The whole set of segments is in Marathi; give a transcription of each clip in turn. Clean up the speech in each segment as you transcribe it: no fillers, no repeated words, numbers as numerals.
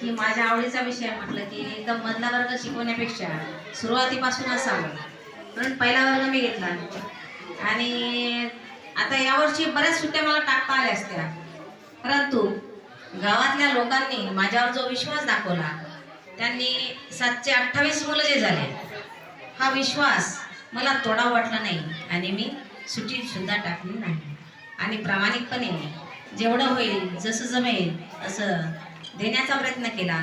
की माझ्या आवडीचा विषय म्हटलं की एकदम मधला वर्ग शिकवण्यापेक्षा सुरुवातीपासून असावं म्हणून पहिला वर्ग मी घेतला. आणि आता यावर्षी बऱ्याच सुट्ट्या मला टाकता आल्या असत्या, परंतु गावातल्या लोकांनी माझ्यावर जो विश्वास दाखवला, त्यांनी 728 मुलं जे झाले, हा विश्वास मला तोडा वाटला नाही आणि मी सुट्टी सुद्धा टाकली नाही. आणि प्रामाणिकपणे जेवढं होईल, जसं जमेल असं देण्याचा प्रयत्न केला.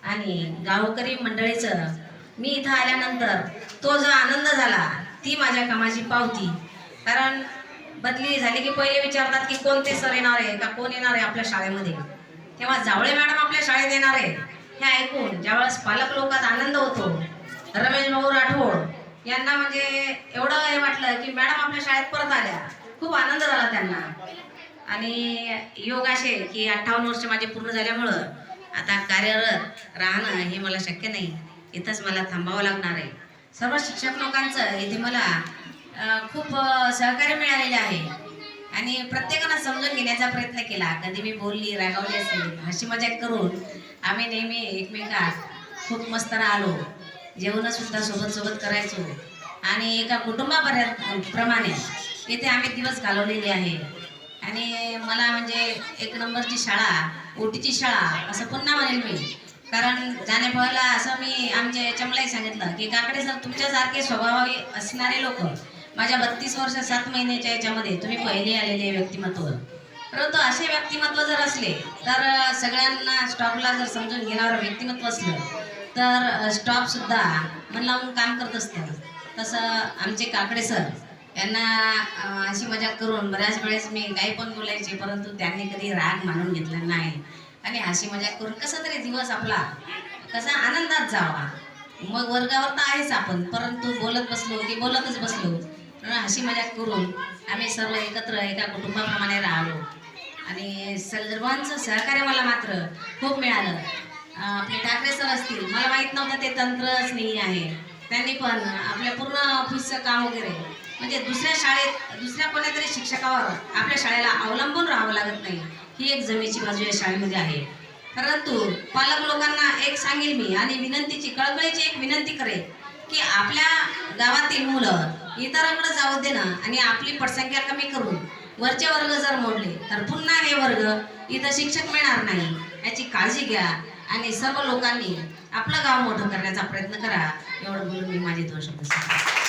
आणि गावकरी मंडळीचं मी इथं आल्यानंतर तो जो आनंद झाला, ती माझ्या कामाची पावती. कारण बदली झाली की पहिले विचारतात की कोणते सर येणार आहे का कोण येणार आहे आपल्या शाळेमध्ये. तेव्हा जावळे मॅडम आपल्या शाळेत येणार आहे हे ऐकून ज्यावेळेस पालक लोकात आनंद होतो, रमेश भाऊ राठोड यांना म्हणजे एवढं हे वाटलं की मॅडम आपल्या शाळेत परत आल्या, खूप आनंद झाला त्यांना. आणि योग असे की 58 वर्ष माझे पूर्ण झाल्यामुळं आता कार्यरत राहणं हे मला शक्य नाही, इथंच मला थांबावं लागणार आहे. सर्व शिक्षक लोकांचं इथे मला खूप सहकार्य मिळालेले आहे आणि प्रत्येकानं समजून घेण्याचा प्रयत्न केला. कधी मी बोलली, रागावली असेल, हसी मजाक करून आम्ही नेहमी एकमेकात खूप मस्त राहिलो. जेवणं सुद्धा सोबत सोबत करायचो आणि एका कुटुंबापर्यंत प्रमाणे इथे आम्ही दिवस घालवलेले आहे. आणि मला म्हणजे एक नंबरची शाळा, ओटीची शाळा असं पुन्हा म्हणेल मी. कारण जाणे पोहायला असं मी आमच्या याच्यामलाही सांगितलं की काकडे सर, तुमच्यासारखे स्वभावावी असणारे लोक माझ्या 32 वर्ष 7 महिन्याच्या याच्यामध्ये तुम्ही पहिले आलेले व्यक्तिमत्व. परंतु असे व्यक्तिमत्व जर असले तर सगळ्यांना स्टॉपला जर समजून घेणारं व्यक्तिमत्व असलं तर स्टॉपसुद्धा मन लावून काम करत असतं. तसं आमचे काकडे सर यांना अशी मजाक करून बऱ्याच वेळेस मी काही पण बोलायचे, परंतु त्यांनी कधी राग मानून घेतला नाही. आणि हसी मजाक करून कसा तरी दिवस आपला कसा आनंदात जावा. मग वर्गावर तर आहेच आपण, परंतु बोलत बसलो की बोलतच बसलो, हसी मजाक करून आम्ही सर्व एकत्र एका कुटुंबाप्रमाणे राहिलो. आणि सर्वांचं सहकार्य मला मात्र खूप मिळालं. आपले ठाकरे सर असतील, मला माहीत नव्हतं ते तंत्रस्नेही आहे, त्यांनी पण आपल्या पूर्ण ऑफिसचं काम वगैरे म्हणजे दुसऱ्या शाळेत दुसऱ्या कोणत्यातरी शिक्षकावर आपल्या शाळेला अवलंबून राहावं लागत नाही, ही एक जमेची बाजू या शाळेमध्ये आहे. परंतु पालक लोकांना एक सांगेल मी आणि विनंतीची कळकळीची एक विनंती करेल की आपल्या गावातील मुलं इतरांकडे जाऊ देणं आणि आपली पटसंख्या कमी करून वरचे वर्ग जर मोडले तर पुन्हा हे वर्ग इथं शिक्षक मिळणार नाही, याची काळजी घ्या. आणि सर्व लोकांनी आपलं गाव मोठं करण्याचा प्रयत्न करा. एवढं बोलून मी माझे 2 शब्द सांगतो.